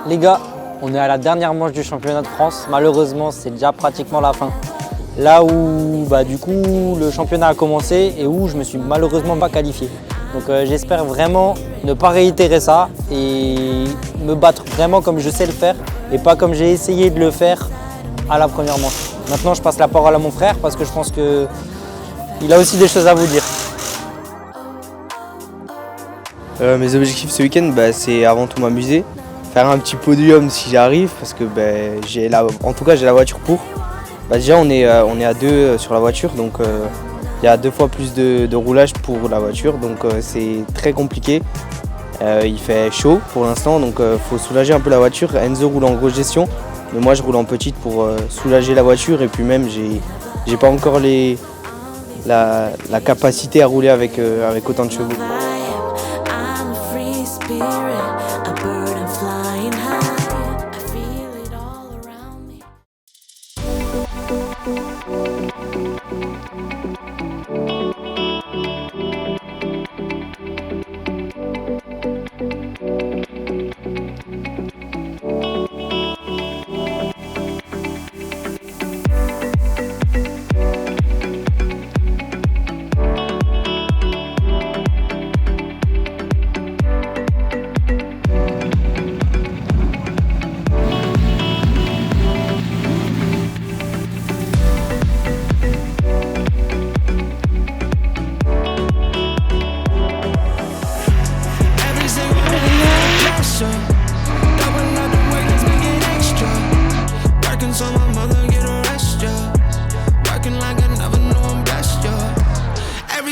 Les gars, on est à la dernière manche du championnat de France. Malheureusement, c'est déjà pratiquement la fin. Là où du coup le championnat a commencé et où je me suis malheureusement pas qualifié. Donc j'espère vraiment ne pas réitérer ça et me battre vraiment comme je sais le faire et pas comme j'ai essayé de le faire à la première manche. Maintenant je passe la parole à mon frère parce que je pense qu'il a aussi des choses à vous dire. Mes objectifs ce week-end, c'est avant tout m'amuser, faire un petit podium si j'arrive parce que j'ai la voiture pour. Déjà on est à deux sur la voiture, donc il y a 2 fois plus de roulage pour la voiture, donc c'est très compliqué. Il fait chaud pour l'instant, donc faut soulager un peu la voiture. Enzo roule en grosse gestion, mais moi je roule en petite pour soulager la voiture, et puis même j'ai pas encore la capacité à rouler avec autant de chevaux.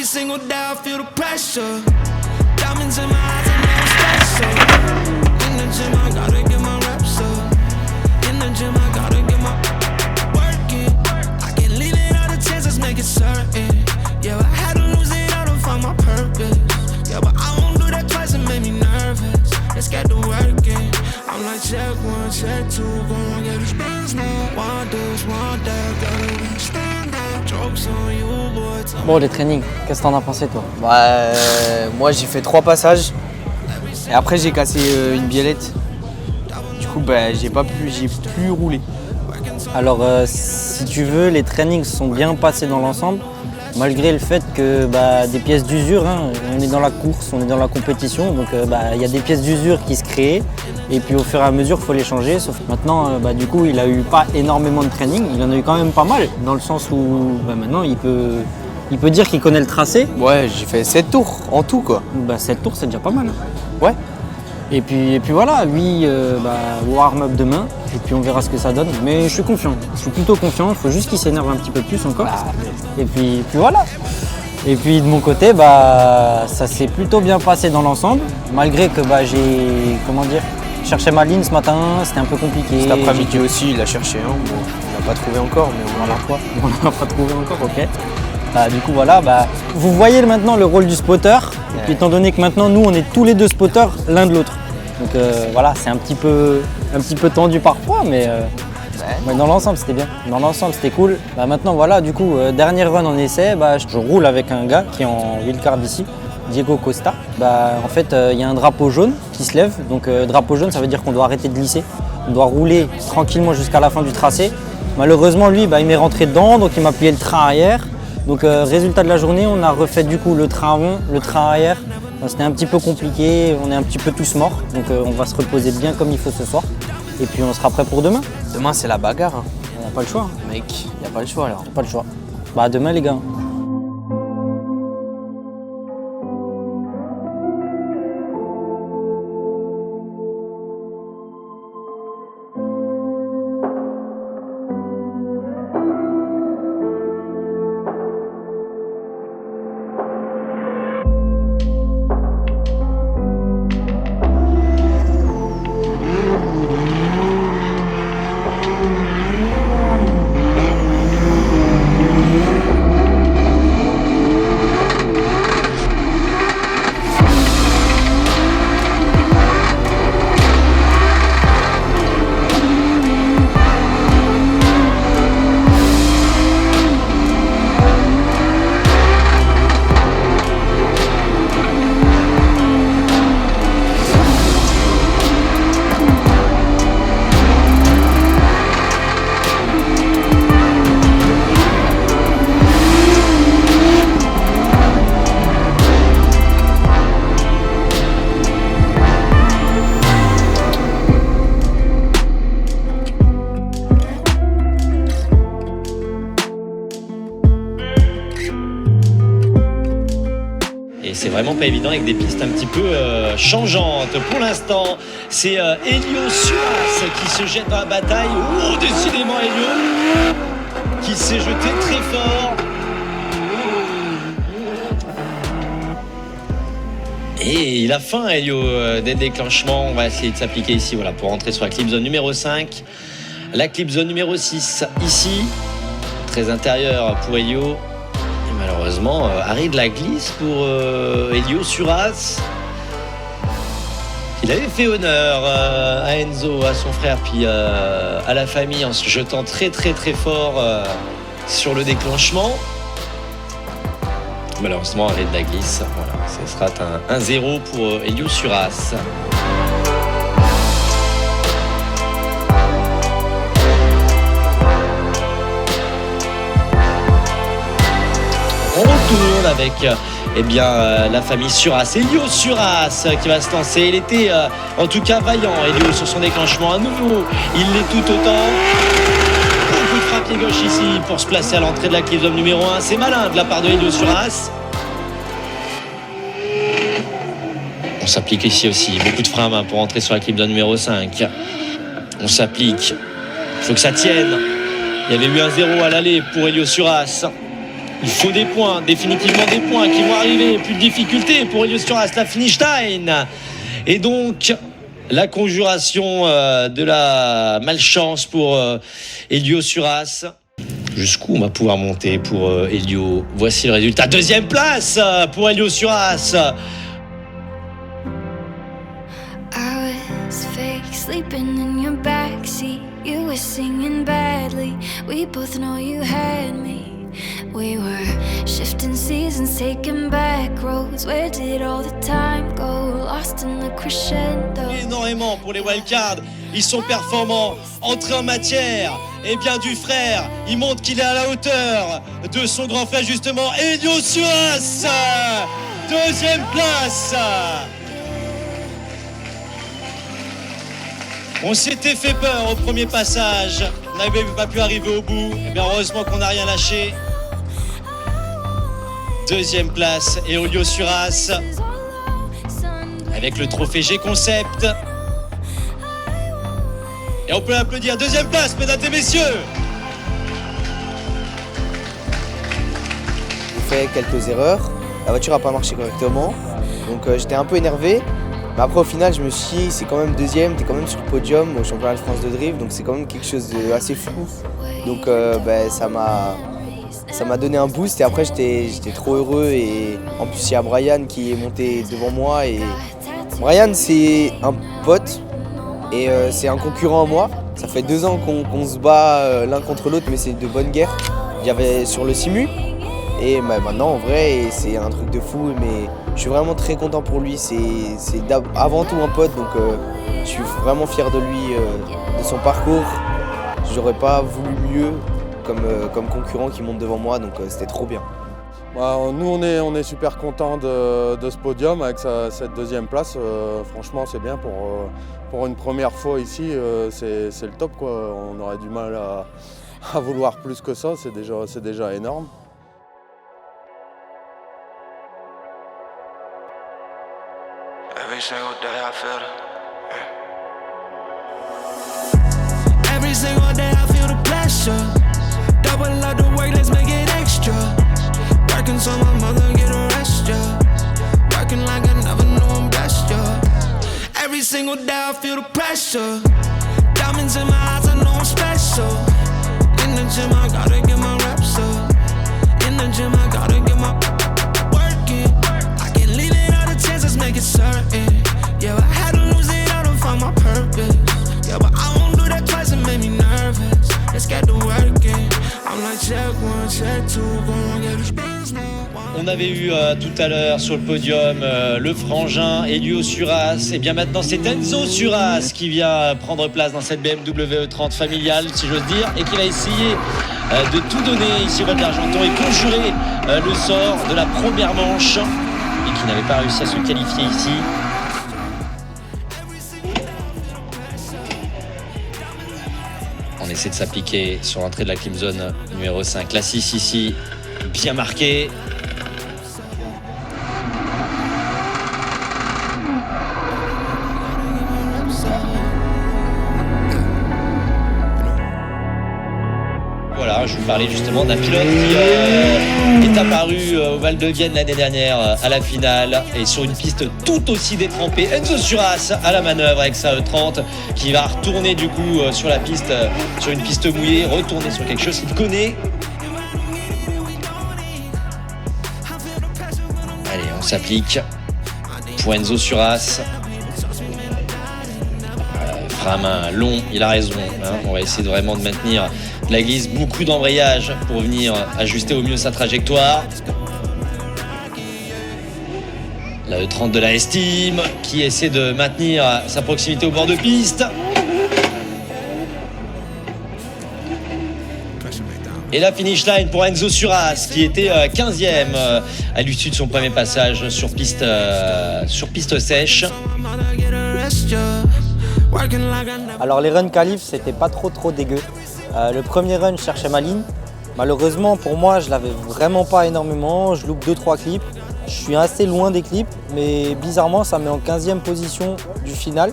Single day I feel the pressure. Diamonds in my eyes and I'm special. In the gym I gotta get my reps up. In the gym I gotta get my work in. I can't leave it all the chances, make it certain. Yeah, I had to lose it all to find my purpose. Yeah, but I won't do that twice, it made me nervous. Let's get to work in. I'm like check 1, check 2, gonna get these things now. Want this, want that, gotta be stand up. Jokes on you, boy. Bon, les trainings, qu'est-ce que t'en as pensé toi? Moi j'ai fait 3 passages et après j'ai cassé une biellette. Du coup j'ai plus roulé. Alors si tu veux, les trainings sont bien passés dans l'ensemble, malgré le fait que des pièces d'usure, on est dans la course, on est dans la compétition, donc il y a des pièces d'usure qui se créent et puis au fur et à mesure il faut les changer. Sauf que maintenant du coup il a eu pas énormément de training, il en a eu quand même pas mal, dans le sens où maintenant il peut dire qu'il connaît le tracé. Ouais, j'ai fait 7 tours en tout quoi. 7 tours c'est déjà pas mal. Ouais. Et puis voilà, lui, warm-up demain, et puis on verra ce que ça donne. Mais je suis confiant, je suis plutôt confiant, il faut juste qu'il s'énerve un petit peu plus encore. Et puis voilà. Et puis de mon côté, ça s'est plutôt bien passé dans l'ensemble, malgré que j'ai, je cherchais ma ligne ce matin, c'était un peu compliqué. Cet après-midi aussi, il a cherché, bon, on l'a pas trouvé encore, mais on l'a pas. On l'a pas trouvé encore, ok. Du coup voilà, vous voyez maintenant le rôle du spotter, et puis étant donné que maintenant nous on est tous les deux spotters l'un de l'autre. Donc voilà, c'est un petit peu tendu parfois, mais dans l'ensemble c'était bien. Dans l'ensemble c'était cool. Maintenant voilà, du coup, dernier run en essai, je roule avec un gars qui est en wildcard ici, Diego Costa. En fait, il y a un drapeau jaune qui se lève. Donc drapeau jaune, ça veut dire qu'on doit arrêter de glisser. On doit rouler tranquillement jusqu'à la fin du tracé. Malheureusement, lui, il m'est rentré dedans, donc il m'a plié le train arrière. Donc résultat de la journée, on a refait du coup le train avant, le train arrière. C'était un petit peu compliqué, on est un petit peu tous morts, donc on va se reposer bien comme il faut ce soir. Et puis on sera prêt pour demain. Demain c'est la bagarre. On n'a pas le choix. Mec, il n'y a pas le choix alors. Pas le choix. Demain les gars. vraiment pas évident avec des pistes un petit peu changeantes. Pour l'instant, c'est Elio Suras qui se jette dans la bataille. Oh, décidément Elio qui s'est jeté très fort. Et il a faim, Elio, dès le déclenchement. On va essayer de s'appliquer ici voilà, pour rentrer sur la clip zone numéro 5. La clip zone numéro 6, ici. Très intérieur pour Elio. Et malheureusement, arrêt de la glisse pour Elio Suras. Il avait fait honneur à Enzo, à son frère, puis à la famille en se jetant très fort sur le déclenchement. Malheureusement, arrêt de la glisse. Voilà, ce sera un 1-0 pour Elio Suras. On retourne avec la famille Suras. Elio Suras qui va se lancer. Il était en tout cas vaillant, Elio, sur son déclenchement. À nouveau, il l'est tout autant. Beaucoup de frappe pied gauche ici pour se placer à l'entrée de la clip zone numéro 1. C'est malin de la part de Elio Suras. On s'applique ici aussi. Beaucoup de freins à main pour entrer sur la clip zone numéro 5. On s'applique. Il faut que ça tienne. Il y avait eu un 0 à l'aller pour Elio Suras. Il faut des points, définitivement des points qui vont arriver. Plus de difficultés pour Elio Suras, la finish line. Et donc, la conjuration de la malchance pour Elio Suras. Jusqu'où on va pouvoir monter pour Elio? Voici le résultat. Deuxième place pour Elio Suras. I was fake sleeping in your backseat. You were singing badly. We both know you had me. We were shifting seasons, taking back roads. Where did all the time go? Lost in the crescendo. Énormément pour les wildcards. Ils sont performants. Entrée en matière. Et bien du frère. Il montre qu'il est à la hauteur de son grand frère justement. Elio Suras. Deuxième place. On s'était fait peur au premier passage. On n'avait pas pu arriver au bout. Et bien heureusement qu'on n'a rien lâché. Deuxième place, Elio Suras. Avec le trophée G-Concept. Et on peut l'applaudir. Deuxième place, mesdames et messieurs. J'ai fait quelques erreurs. La voiture n'a pas marché correctement. Donc j'étais un peu énervé. Mais après au final je me suis dit c'est quand même deuxième, t'es quand même sur le podium au championnat de France de drift, donc c'est quand même quelque chose d'assez fou. Donc ça m'a donné un boost et après j'étais trop heureux et en plus il y a Brian qui est monté devant moi et Brian c'est un pote et c'est un concurrent à moi. Ça fait 2 ans qu'on se bat l'un contre l'autre mais c'est de bonne guerre. Il y avait sur le Simu et maintenant en vrai c'est un truc de fou mais je suis vraiment très content pour lui, c'est avant tout un pote donc je suis vraiment fier de lui, de son parcours. J'aurais pas voulu mieux comme concurrent qui monte devant moi donc c'était trop bien. Nous on est super contents de ce podium avec cette deuxième place. Franchement c'est bien pour une première fois ici, c'est le top quoi. On aurait du mal à vouloir plus que ça, c'est déjà énorme. Every single day I feel Every single day I feel the pressure. Double up the work, let's make it extra. Working so my mother get a rest, yeah. Working like I never knew I'm blessed, yeah. Every single day I feel the pressure. Diamonds in my eyes, I know I'm special. In the gym, I gotta get my reps up. In the gym, I gotta get my working. I can't leave it all the chances, make it certain. Yeah, I had to lose it all to find my purpose. Yeah, but I won't do that twice, it made me nervous. Let's get to working. I'm like check 1, check 2, gonna get this business now. On avait eu tout à l'heure sur le podium le frangin Elio Suras. Et bien maintenant c'est Enzo Suras qui vient prendre place dans cette BMW E30 familiale si j'ose dire et qui va essayer de tout donner ici au Val d'Argenton et conjurer le sort de la première manche et qui n'avait pas réussi à se qualifier ici. On essaie de s'appliquer sur l'entrée de la clim zone numéro 5. La 6 ici, bien marquée. Alors je vous parlais justement d'un pilote qui est apparu au Val de Vienne l'année dernière à la finale et sur une piste tout aussi détrempée. Enzo Suras à la manœuvre avec sa E30 qui va retourner du coup sur la piste, sur une piste mouillée, retourner sur quelque chose qu'il connaît. Allez, on s'applique pour Enzo Suras. Frein à main long, il a raison. On va essayer vraiment de maintenir la glisse, beaucoup d'embrayage pour venir ajuster au mieux sa trajectoire. La E30 de la Estime qui essaie de maintenir sa proximité au bord de piste. Et la finish line pour Enzo Suras qui était 15e à l'issue de son premier passage sur piste sèche. Alors les runs qualif, c'était pas trop dégueu. Le premier run, je cherchais ma ligne. Malheureusement pour moi, je l'avais vraiment pas énormément. Je loupe 2-3 clips. Je suis assez loin des clips, mais bizarrement ça me met en 15e position du final.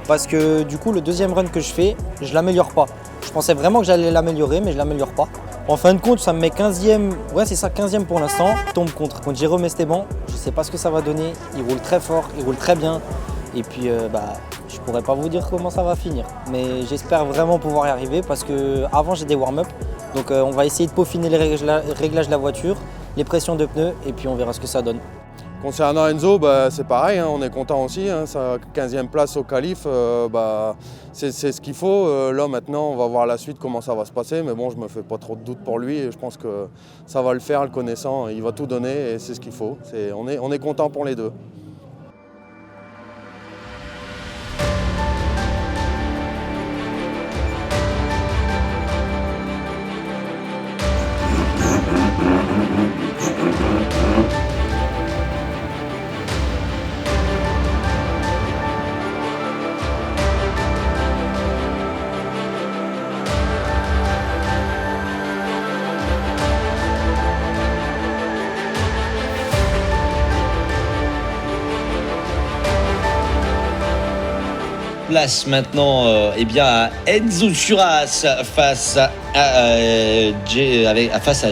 Parce que du coup le deuxième run que je fais, je l'améliore pas. Je pensais vraiment que j'allais l'améliorer, mais je l'améliore pas. En fin de compte, ça me met 15e, ouais c'est ça, 15e pour l'instant. Je tombe contre Jérôme Esteban, je sais pas ce que ça va donner. Il roule très fort, il roule très bien. Et puis je pourrais pas vous dire comment ça va finir. Mais j'espère vraiment pouvoir y arriver parce que avant j'ai des warm-up. Donc on va essayer de peaufiner les réglages de la voiture, les pressions de pneus et puis on verra ce que ça donne. Concernant Enzo, c'est pareil, on est content aussi. Sa 15e place au qualif, c'est ce qu'il faut. Là maintenant, on va voir la suite, comment ça va se passer. Mais bon, je me fais pas trop de doutes pour lui et je pense que ça va le faire, le connaissant. Il va tout donner et c'est ce qu'il faut. On est content pour les deux. Place maintenant à Enzo Suras face à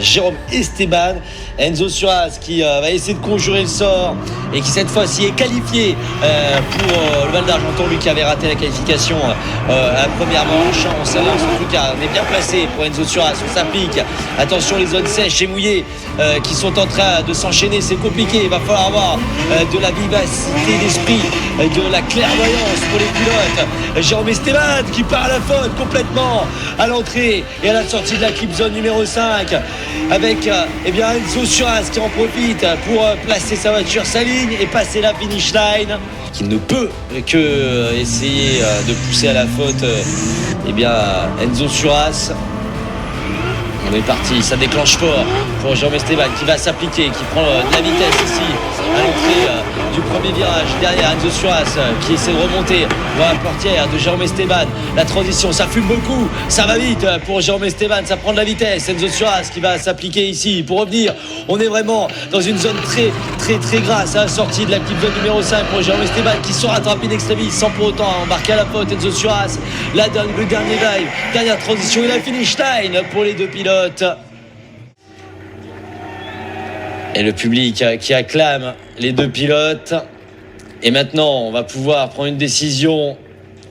Jérôme Esteban. Enzo Suras qui va essayer de conjurer le sort et qui cette fois-ci est qualifié pour le Val d'Argenton, lui qui avait raté la qualification à la première manche. On s'avance en tout cas, on est bien placé pour Enzo Suras, on s'applique. Attention les zones sèches et mouillées qui sont en train de s'enchaîner, c'est compliqué, il va falloir avoir de la vivacité d'esprit, de la clairvoyance pour les pilotes. Jérôme Esteban qui part à la faute complètement à l'entrée et à la sortie de la clip zone numéro 5 avec Enzo Suras qui en profite pour placer sa voiture, sa ligne et passer la finish line, qui ne peut que essayer de pousser à la faute Enzo Suras. On est parti, ça déclenche fort pour Jérôme Esteban qui va s'appliquer, qui prend de la vitesse ici à l'entrée du premier virage. Derrière Enzo Suras qui essaie de remonter dans la portière de Jérôme Esteban. La transition, ça fume beaucoup, ça va vite pour Jérôme Esteban, ça prend de la vitesse. Enzo Suras qui va s'appliquer ici pour revenir. On est vraiment dans une zone très grasse à la sortie de la clip zone numéro 5 pour Jérôme Esteban qui sera rattrapé d'extrémis sans pour autant embarquer à la faute. Enzo Suras, le dernier drive, dernière transition et la finish line pour les deux pilotes. Et le public qui acclame les deux pilotes. Et maintenant, on va pouvoir prendre une décision.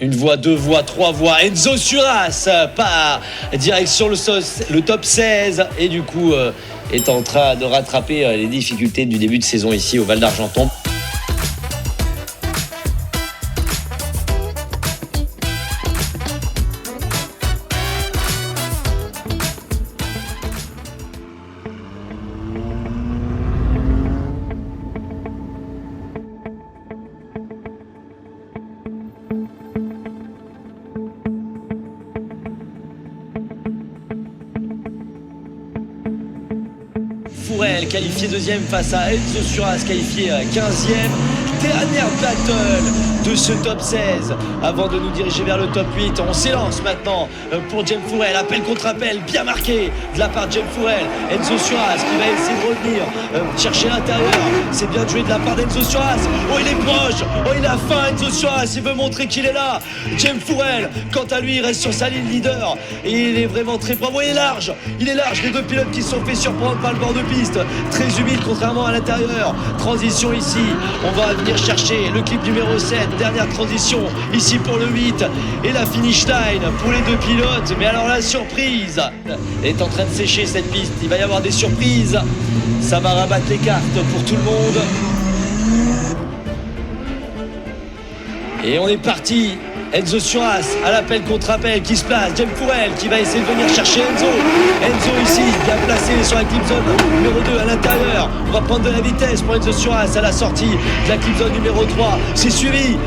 Une voie, deux voies, trois voies. Enzo Suras part direction le top 16 et du coup est en train de rattraper les difficultés du début de saison ici au Val d'Argenton. Fourel qualifié deuxième face à Enzo Suras qualifié 15e. dernière battle de ce top 16 avant de nous diriger vers le top 8. On s'élance maintenant pour James Fourel, appel contre appel bien marqué de la part de James Fourel. Enzo Suarez qui va essayer de revenir chercher l'intérieur, c'est bien joué de la part d'Enzo Suarez. Oh, il est proche, oh, il a faim Enzo Suarez, il veut montrer qu'il est là. James Fourel, quant à lui, il reste sur sa ligne leader et il est vraiment très bravo. Il est large, les deux pilotes qui se sont fait surprendre par le bord de piste, très humide contrairement à l'intérieur. Transition ici, on va venir chercher le clip numéro 7, dernière transition ici pour le 8 et la finish line pour les deux pilotes. Mais alors la surprise est en train de sécher cette piste, il va y avoir des surprises, ça va rabattre les cartes pour tout le monde. Et on est parti. Enzo Suarez à l'appel contre appel qui se place. James Fourel qui va essayer de venir chercher Enzo. Enzo ici, bien placé sur la clip zone numéro 2 à l'intérieur. On va prendre de la vitesse pour Enzo Suarez à la sortie de la clip zone numéro 3. C'est suivi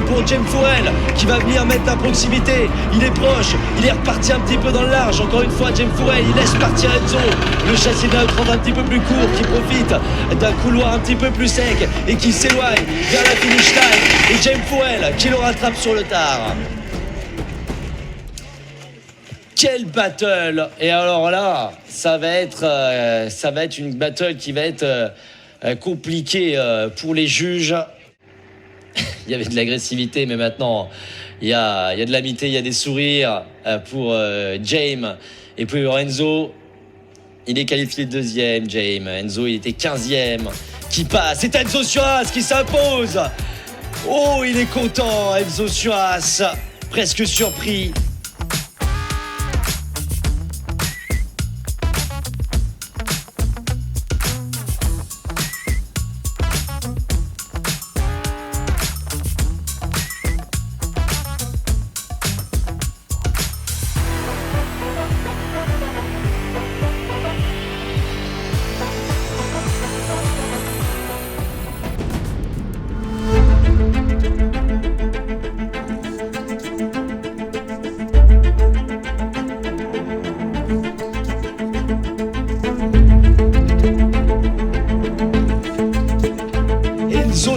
pour James Fourel qui va venir mettre à proximité. Il est proche, il est reparti un petit peu dans le large. Encore une fois, James Fourel, il laisse partir Enzo. Le châssis d'un autre un petit peu plus court qui profite d'un couloir un petit peu plus sec et qui s'éloigne vers la finish line. Et James Fourel qui le rattrape sur le tard. Quel battle! Et alors là, ça va être une battle qui va être compliquée pour les juges. Il y avait de l'agressivité, mais maintenant il y a de l'amitié, il y a des sourires pour James et pour Enzo. Il est qualifié de deuxième, James. Enzo, il était 15e. Qui passe? C'est Enzo Suarez qui s'impose. Oh, il est content, Enzo Suarez, presque surpris.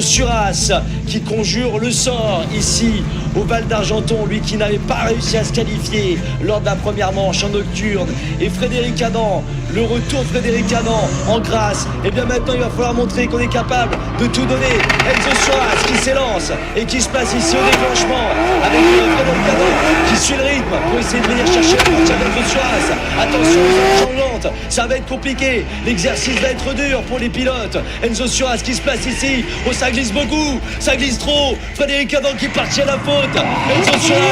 Suarez qui conjure le sort ici au Val d'Argenton, lui qui n'avait pas réussi à se qualifier lors de la première manche en nocturne. Et Frédéric Adam, le retour de Frédéric Adam en grâce. Et bien maintenant il va falloir montrer qu'on est capable de tout donner. Enzo Suarez qui s'élance et qui se place ici au déclenchement avec Frédéric Adam qui suit le rythme pour essayer de venir chercher la portière d'Enzo Suarez. Attention aux changeantes, ça va être compliqué, l'exercice va être dur pour les pilotes. Enzo Suarez qui se place ici, oh ça glisse beaucoup, ça glisse trop. Frédéric Adam qui partit à la faute. Enzo Suarez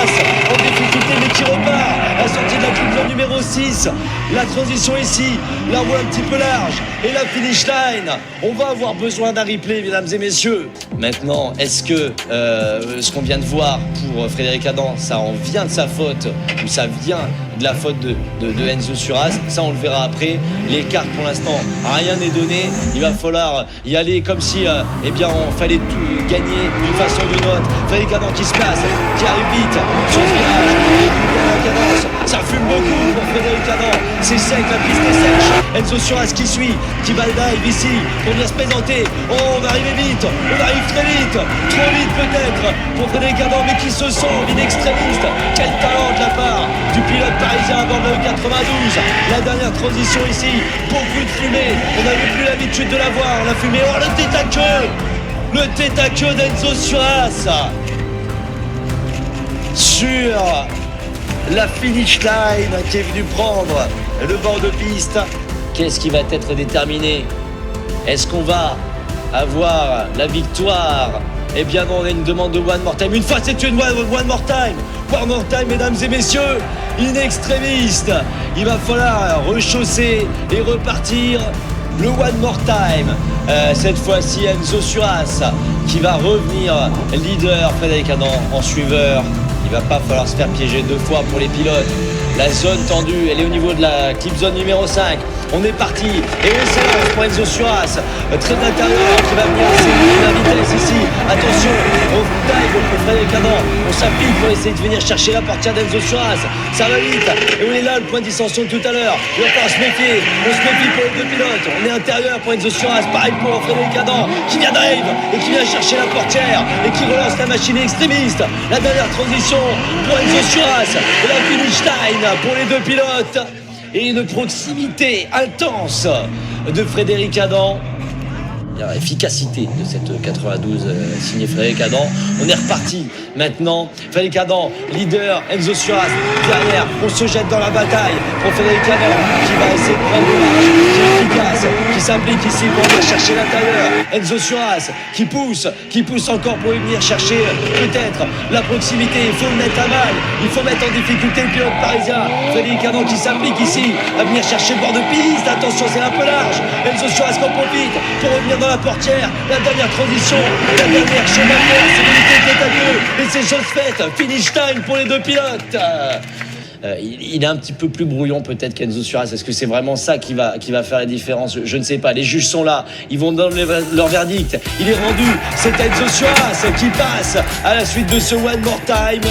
en difficulté mais qui repart à la sortie de la clip zone numéro 6. La transition ici, la voie un petit peu large et la finish line. On va avoir besoin d'un replay, mesdames et messieurs. Maintenant, est-ce que ce qu'on vient de voir pour Frédéric Adam, ça en vient de sa faute ou ça vient de la faute de Enzo Suarez? Ça, on le verra après. Les cartes, pour l'instant, rien n'est donné. Il va falloir y aller comme si eh bien, on fallait tout gagner d'une façon ou d'une autre. Frédéric Adam qui se passe, qui arrive vite sur ce virage. La cadence, ça fume beaucoup pour Frédéric Adam. C'est sec, la piste est sèche. Enzo Suarez qui suit, qui va le dive ici pour venir se présenter. Oh, on va arriver vite, on arrive très vite, trop vite peut-être pour Frédéric Adam, mais qui se sent in extremis. Quel talent de la part du pilote parisien à bord de la 92. La dernière transition ici, beaucoup de fumée. On n'avait plus l'habitude de la voir, la fumée. Oh, le tête à queue d'Enzo Suarez sur la finish line qui est venu prendre le bord de piste. Qu'est-ce qui va être déterminé? Est-ce qu'on va avoir la victoire? Eh bien non, on a une demande de one more time. Une fois c'est une one more time. One more time, mesdames et messieurs, in extremis. Il va falloir rechausser et repartir. Le one more time. Cette fois-ci, Enzo Suarez qui va revenir leader. Frédéric Adam en suiveur. Il va pas falloir se faire piéger deux fois pour les pilotes. La zone tendue, elle est au niveau de la clip zone numéro 5. On est parti. Et on s'élance pour Enzo Suarez. Très d'intérieur qui va venir essayer la vitesse ici. Attention, on dive pour Frédéric Adam. On s'applique pour essayer de venir chercher la portière d'Enzo Suarez. Ça va vite. Et on est là, le point de dissension de tout à l'heure. Il va falloir se méfier. On se méfie pour les deux pilotes. On est intérieur pour Enzo Suarez. Pareil pour Frédéric Adam qui vient d'arriver et qui vient chercher la portière et qui relance la machine extrémiste. La dernière transition pour Enzo Suarez. Et la finish line pour les deux pilotes. Et une proximité intense de Frédéric Adam. Efficacité de cette 92 signée Frédéric Adam. On est reparti maintenant. Frédéric Adam, leader, Enzo Suarez derrière. On se jette dans la bataille pour Frédéric Adam qui va essayer de prendre le large, qui est efficace, qui s'implique ici pour venir chercher l'intérieur. Enzo Suarez qui pousse encore pour venir chercher peut-être la proximité. Il faut le mettre à mal, il faut mettre en difficulté le pilote parisien. Frédéric Adam qui s'implique ici à venir chercher le bord de piste. Attention, c'est un peu large. Enzo Suarez qu'on profite pour revenir dans la portière, la dernière transition, la dernière chevalière, c'est l'unité qui est à deux, et c'est chose faite, finish time pour les deux pilotes. Il est un petit peu plus brouillon peut-être qu'Enzo Suarez. Est-ce que c'est vraiment ça qui va faire la différence? Je ne sais pas. Les juges sont là, ils vont donner leur verdict. Il est rendu, c'est Enzo Suarez qui passe à la suite de ce One More Time.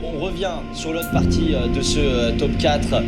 On revient sur l'autre partie de ce top 4.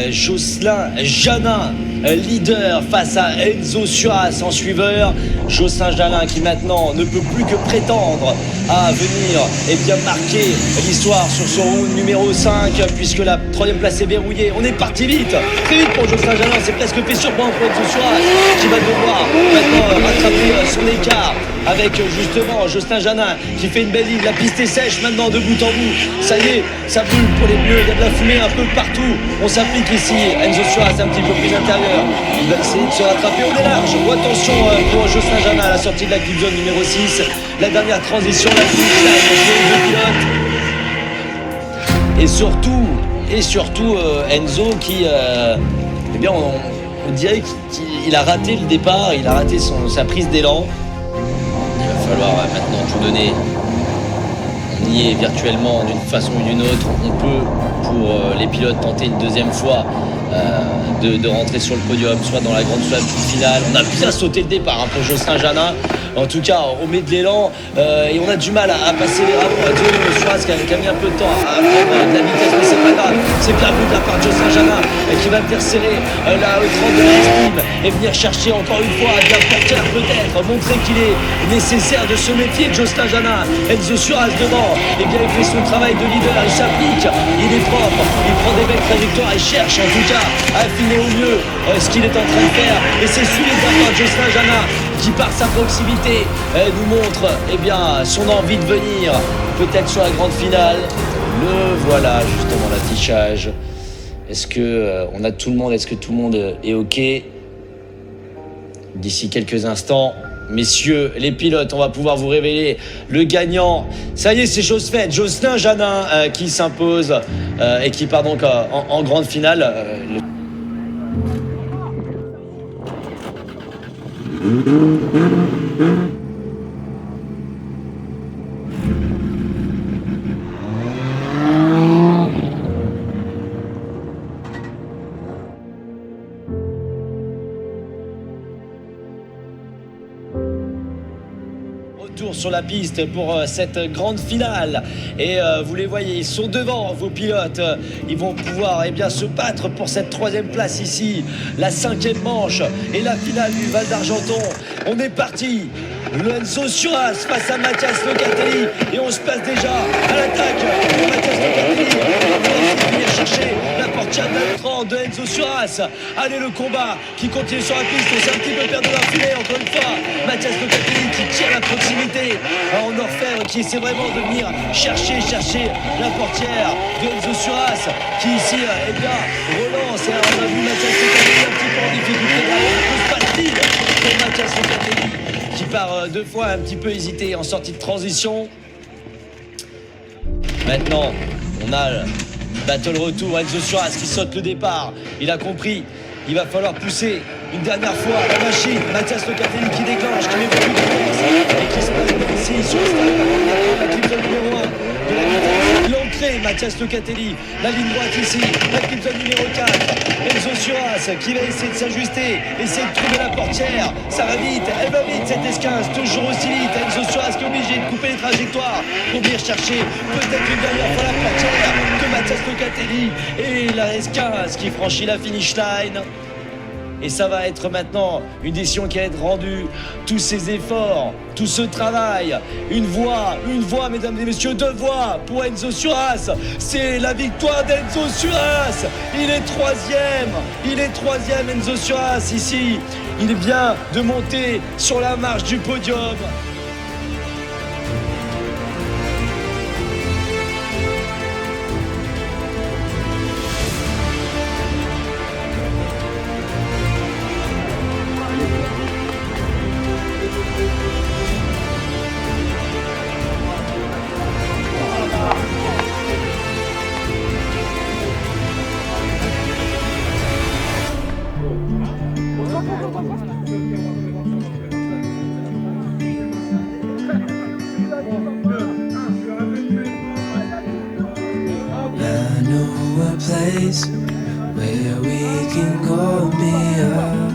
Jocelyn Janin, leader face à Enzo Suarez en suiveur. Jocelyn Janin qui maintenant ne peut plus que prétendre à venir marquer l'histoire sur son round numéro 5 puisque la troisième place est verrouillée. On est parti vite, très vite pour Jocelyn Janin. C'est presque fait surprendre pour Enzo Suarez qui va devoir maintenant rattraper son écart avec justement Jocelyn Janin qui fait une belle ligne. La piste est sèche maintenant de bout en bout. Ça y est, ça brûle pour les bleus. Il y a de la fumée un peu partout. On s'applique ici. Enzo Suarez un petit peu plus intérieur. Il va essayer de se rattraper. On est large. Oh, attention pour Jocelyn Janin à la sortie de la clip zone numéro 6. La dernière transition, la finish line entre les deux pilotes. Et surtout Enzo qui, on dirait qu'il a raté le départ. Il a raté sa prise d'élan. Il va falloir maintenant tout donner. On y est virtuellement d'une façon ou d'une autre. On peut, pour les pilotes, tenter une deuxième fois de rentrer sur le podium, soit dans la grande finale. On a bien sauté le départ pour Jocelyn Janin. En tout cas, on met de l'élan et on a du mal à passer les rames. Enzo Suarez qui a mis un peu de temps à prendre de la vitesse, mais c'est pas grave. C'est bien vu de la part de Jocelyn Janin qui va venir serrer la E30 de la Steam et venir chercher encore une fois de la portière peut-être, montrer qu'il est nécessaire de se méfier de Jocelyn Janin. Enzo Suarez devant, il fait son travail de leader, il s'applique, il est propre, il prend des belles trajectoires, il cherche en tout cas à affiner au mieux ce qu'il est en train de faire. Et c'est suivi par Jocelyn Janin qui par sa proximité nous montre son envie de venir peut-être sur la grande finale. Le voilà justement l'affichage. Est-ce que on a tout le monde? Est-ce que tout le monde est OK? D'ici quelques instants, messieurs les pilotes, on va pouvoir vous révéler le gagnant. Ça y est, c'est chose faite. Jocelyn Janin qui s'impose et qui part donc en grande finale. Retour sur la piste pour cette grande finale et vous les voyez, ils sont devant vos pilotes, ils vont pouvoir se battre pour cette troisième place ici, la 5e manche et la finale du Val d'Argenton. On est parti, Enzo Suarez face à Mathias Locatelli et on se place déjà à l'attaque de Mathias Locatelli. On va venir chercher la portière de la 30 de Enzo Suarez. Allez, le combat qui continue sur la piste, on s'est un petit peu perdu dans la fumée encore une fois. Mathias Locatelli qui tire la proximité en Orfèvre, qui essaie vraiment de venir chercher la portière de Enzo Suarez qui ici relance. Et on a vu Mathias Locatelli un petit peu en difficulté. Un peu facile pour Mathias Locatelli qui part deux fois un petit peu hésité en sortie de transition. Maintenant, On a le battle retour, Enzo Suarez qui saute le départ. Il a compris, il va falloir pousser une dernière fois la machine. Mathias Locatelli qui déclenche, qui met beaucoup de force et qui se passe ici sur le stade. La clip numéro 1 de la vitesse. L'entrée, Mathias Locatelli. La ligne droite ici, la clip numéro 4. Enzo Suarez qui va essayer de s'ajuster, essayer de trouver la portière. Ça va vite, elle va vite cette esquince, toujours aussi vite. Enzo Suarez qui est obligé de couper les trajectoires pour venir chercher peut-être une dernière fois la portière de Mathias Locatelli. Et la esquince qui franchit la finish line. Et ça va être maintenant une décision qui va être rendue. Tous ces efforts, tout ce travail, une voix, mesdames et messieurs, 2 voix pour Enzo Suarez. C'est la victoire d'Enzo Suarez. Il est troisième, Enzo Suarez ici. Il vient de monter sur la marche du podium. I know a place where we can go and be alone.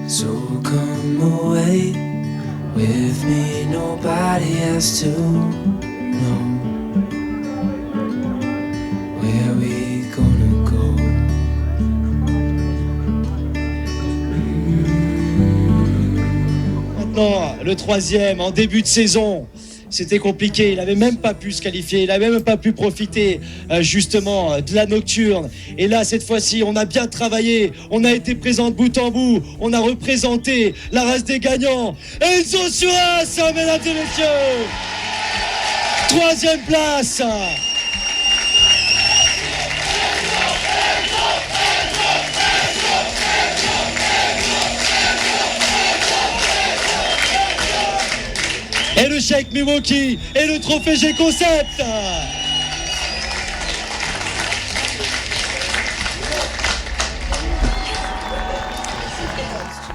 So come away with me, nobody has to know where we gonna go. Maintenant, le 3e en début de saison. C'était compliqué, il n'avait même pas pu se qualifier, il n'avait même pas pu profiter justement de la nocturne. Et là, cette fois-ci, on a bien travaillé, on a été présent de bout en bout, on a représenté la race des gagnants. Enzo Suarez, mesdames et messieurs, 3e place. Et le chèque Milwaukee et le trophée G-Concept.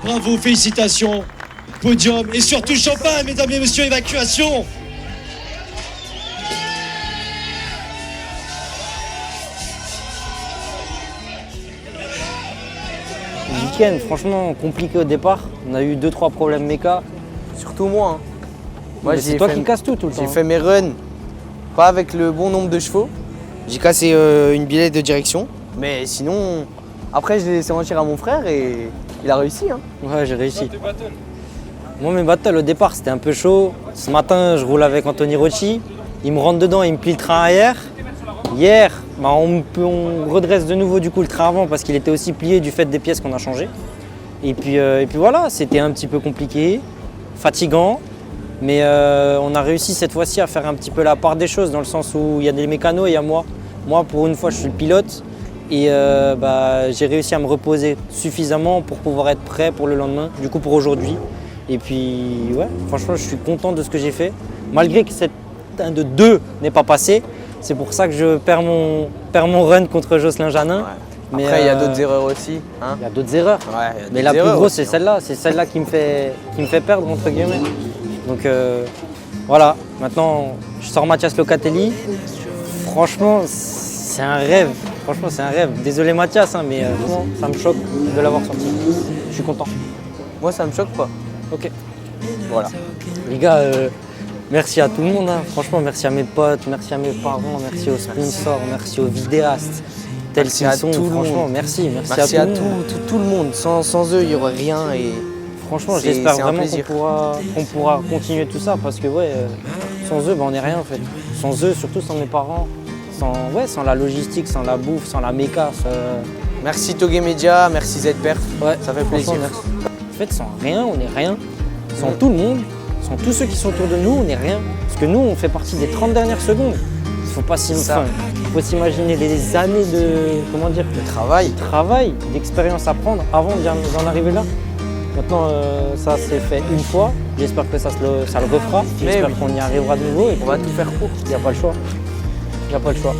Bravo, félicitations, podium et surtout champagne, mesdames et messieurs, évacuation. Le week-end, franchement, compliqué au départ. On a eu 2-3 problèmes méca. Surtout moi. Moi, Mais c'est toi qui casses tout le temps. J'ai fait mes runs, pas avec le bon nombre de chevaux. J'ai cassé une biellette de direction. Mais sinon, après, je l'ai laissé mentir à mon frère et il a réussi. Hein. Ouais, j'ai réussi. Moi, mes battles au départ, c'était un peu chaud. Ce matin, je roule avec Anthony Rocci. Il me rentre dedans, il me plie le train arrière. Hier, bah, on redresse de nouveau du coup le train avant parce qu'il était aussi plié du fait des pièces qu'on a changées. Et puis voilà, c'était un petit peu compliqué, fatigant. Mais on a réussi cette fois-ci à faire un petit peu la part des choses dans le sens où il y a des mécanos et il y a moi. Moi, pour une fois, je suis le pilote et j'ai réussi à me reposer suffisamment pour pouvoir être prêt pour le lendemain, du coup pour aujourd'hui. Et puis, ouais, franchement, je suis content de ce que j'ai fait. Malgré que cette 1 de 2 n'est pas passé, c'est pour ça que je perds mon run contre Jocelyn Janin. Ouais. Après, il y a d'autres erreurs aussi. Hein. Il y a d'autres erreurs. Ouais, mais la plus grosse, c'est celle-là. C'est celle-là qui me fait perdre, entre guillemets. Donc voilà, maintenant je sors Mathias Locatelli. Franchement, c'est un rêve. Franchement, c'est un rêve. Désolé Mathias, hein, mais ça me choque de l'avoir sorti. Je suis content. Moi, ça me choque pas. Ok. Voilà. Les gars, merci à tout le monde. Hein. Franchement, merci à mes potes, merci à mes parents, merci aux sponsors, merci aux vidéastes. Tels qu'ils sont, franchement, merci à tout le monde. Sans eux, il n'y aurait rien. Et franchement, j'espère vraiment qu'on pourra continuer tout ça parce que sans eux, on n'est rien en fait. Sans eux, surtout sans mes parents, sans la logistique, sans la bouffe, sans la méca. Merci Togué Media, merci ZPerf, ça fait plaisir. Merci. En fait, sans rien, on n'est rien. Sans tout le monde, sans tous ceux qui sont autour de nous, on n'est rien. Parce que nous, on fait partie des 30 dernières secondes. Il faut s'imaginer des années de travail, d'expérience à prendre avant d'en arriver là. Maintenant, ça s'est fait une fois. J'espère que ça le refera. J'espère qu'on y arrivera de nouveau. Et On va tout faire pour. il n'y a pas le choix. Il n'y a pas le choix.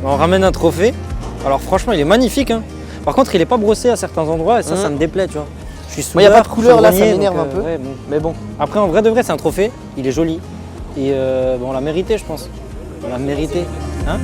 On ramène un trophée. Alors franchement, il est magnifique. Hein. Par contre, il n'est pas brossé à certains endroits et ça me déplaît, tu vois. Je suis Moi, il n'y a pas de soudeur, couleur là, ça chaudronnier, m'énerve donc, un peu. ouais, bon. Mais bon. Après, en vrai de vrai, c'est un trophée. Il est joli. Et bon, on l'a mérité, je pense. On l'a mérité. Hein?